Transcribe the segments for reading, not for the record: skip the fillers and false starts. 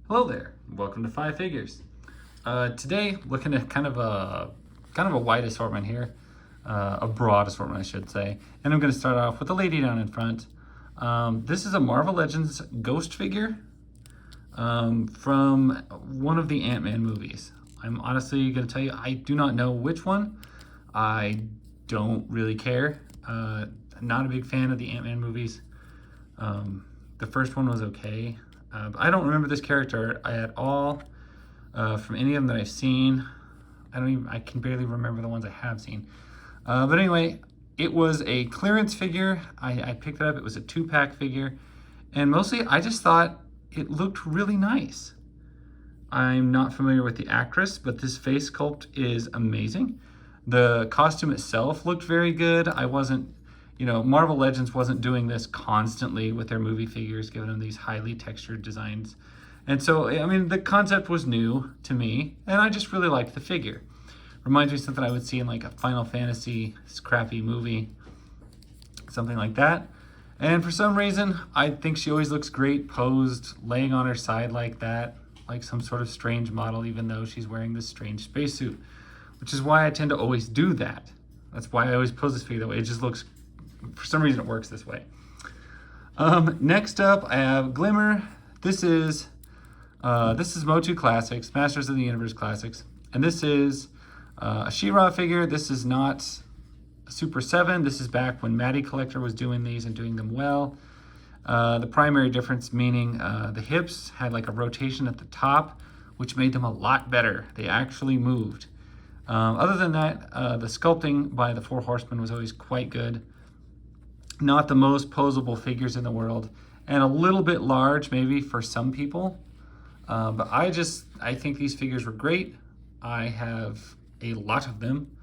Hello there, welcome to Five Figures. Today, looking at kind of a wide assortment here, a broad assortment, I should say. And I'm going to start off with the lady down in front. This is a Marvel Legends ghost figure from one of the Ant-Man movies. I'm honestly going to tell you, I do not know which one. I don't really care. Not a big fan of the Ant-Man movies. The first one was okay. I don't remember this character at all from any of them that I've seen. I can barely remember the ones I have seen. But anyway, it was a clearance figure. I picked it up. It was a 2-pack figure. And mostly I just thought it looked really nice. I'm not familiar with the actress, but this face sculpt is amazing. The costume itself looked very good. Marvel Legends wasn't doing this constantly with their movie figures, giving them these highly textured designs. And so, the concept was new to me, and I just really liked the figure. Reminds me of something I would see in like a Final Fantasy scrappy movie, something like that. And for some reason, I think she always looks great posed, laying on her side like that, like some sort of strange model, even though she's wearing this strange spacesuit, which is why I tend to always do that. That's why I always pose this figure that way. It just looks, for some reason it works this way. Next up, I have Glimmer. This is motuc Classics, Masters of the Universe Classics. And this is a She-Ra figure. This is not Super 7. This is back when Matty Collector was doing these and doing them well. The primary difference meaning the hips had like a rotation at the top, which made them a lot better. They actually moved. Other than that, the sculpting by the Four Horsemen was always quite good. Not the most posable figures in the world, and a little bit large maybe for some people. But I think these figures were great. I have a lot of them.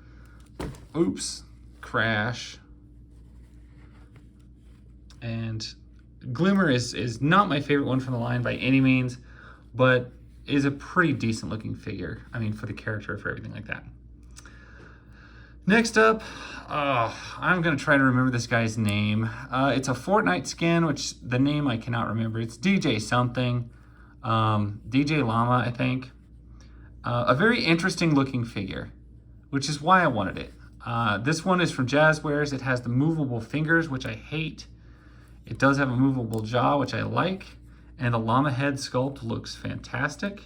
Oops, crash. And Glimmer is not my favorite one from the line by any means, but is a pretty decent looking figure. For the character, for everything like that. Next up, I'm going to try to remember this guy's name. It's a Fortnite skin, which the name I cannot remember. It's DJ something. DJ Lama, I think. A very interesting looking figure, which is why I wanted it. This one is from Jazzwares. It has the movable fingers, which I hate. It does have a movable jaw, which I like. And the llama head sculpt looks fantastic.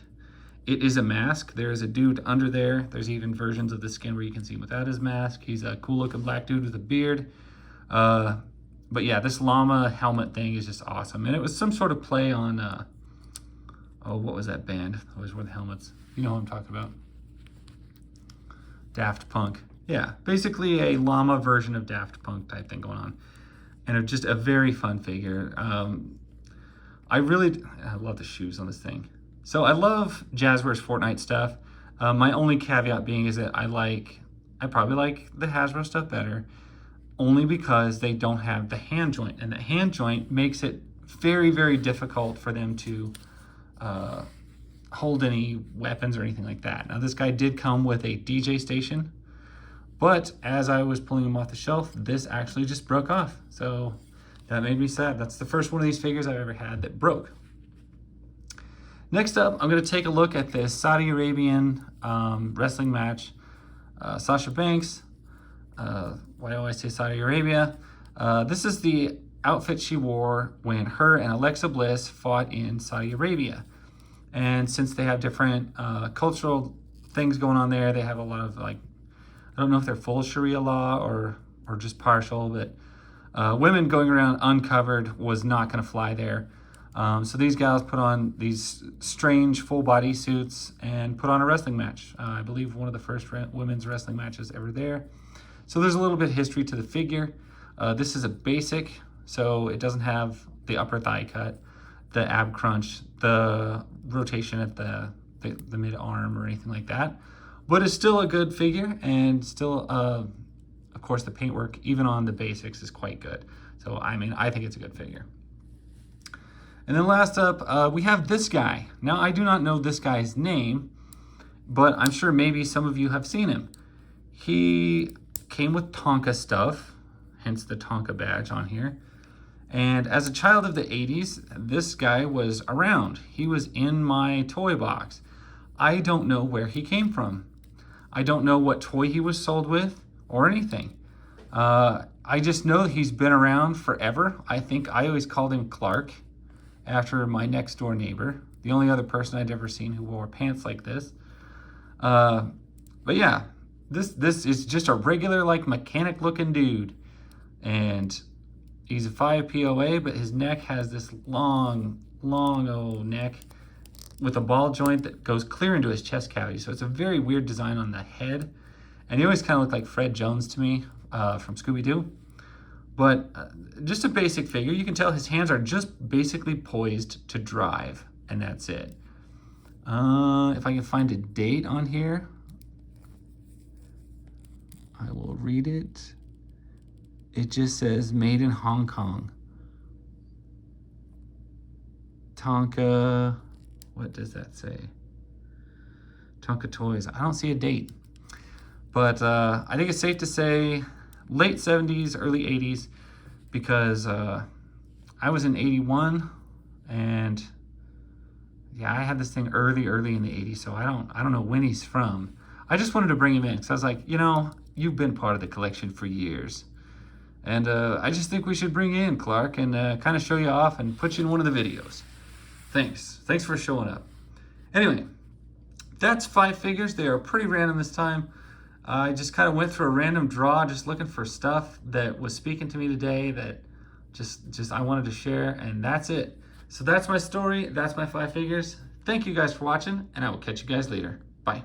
It is a mask. There is a dude under there. There's even versions of the skin where you can see him without his mask. He's a cool looking black dude with a beard. But yeah, this llama helmet thing is just awesome. And it was some sort of play on, what was that band? That always wore the helmets. You know what I'm talking about. Daft Punk. Yeah, basically a llama version of Daft Punk type thing going on. And just a very fun figure. I love the shoes on this thing. So I love Jazzwares Fortnite stuff. My only caveat being is that I probably like the Hasbro stuff better, only because they don't have the hand joint. And the hand joint makes it very, very difficult for them to hold any weapons or anything like that. Now this guy did come with a DJ station, but as I was pulling him off the shelf, this actually just broke off. So that made me sad. That's the first one of these figures I've ever had that broke. Next up, I'm going to take a look at this Saudi Arabian wrestling match. Sasha Banks. Why do I always say Saudi Arabia? This is the outfit she wore when her and Alexa Bliss fought in Saudi Arabia. And since they have different cultural things going on there, they have a lot of I don't know if they're full Sharia law or just partial, but women going around uncovered was not going to fly there. So these gals put on these strange full body suits and put on a wrestling match. I believe one of the first women's wrestling matches ever there. So there's a little bit of history to the figure. This is a basic, so it doesn't have the upper thigh cut, the ab crunch, the rotation at the mid arm or anything like that. But it's still a good figure, and still, of course, the paintwork, even on the basics, is quite good. So, I think it's a good figure. And then last up, we have this guy. Now, I do not know this guy's name, but I'm sure maybe some of you have seen him. He came with Tonka stuff, hence the Tonka badge on here. And as a child of the 80s, this guy was around. He was in my toy box. I don't know where he came from. I don't know what toy he was sold with or anything. I just know he's been around forever. I think I always called him Clark after my next door neighbor, the only other person I'd ever seen who wore pants like this. But yeah, this is just a regular like mechanic looking dude. And he's a 5 POA, but his neck has this long old neck with a ball joint that goes clear into his chest cavity. So it's a very weird design on the head. And he always kind of looked like Fred Jones to me from Scooby-Doo. But just a basic figure. You can tell his hands are just basically poised to drive, and that's it. If I can find a date on here, I will read it. It just says made in Hong Kong. Tonka, what does that say? Tonka Toys. I don't see a date. But I think it's safe to say late 70s, early 80s, because I was in 81, and yeah, I had this thing early in the 80s, so I don't know when he's from. I just wanted to bring him in, because I was like, you know, you've been part of the collection for years. And I just think we should bring you in, Clark, and kind of show you off and put you in one of the videos. Thanks for showing up. Anyway, that's 5 figures. They are pretty random this time. I just kind of went through a random draw, just looking for stuff that was speaking to me today that just I wanted to share, and that's it. So that's my story. That's my 5 figures. Thank you guys for watching, and I will catch you guys later. Bye.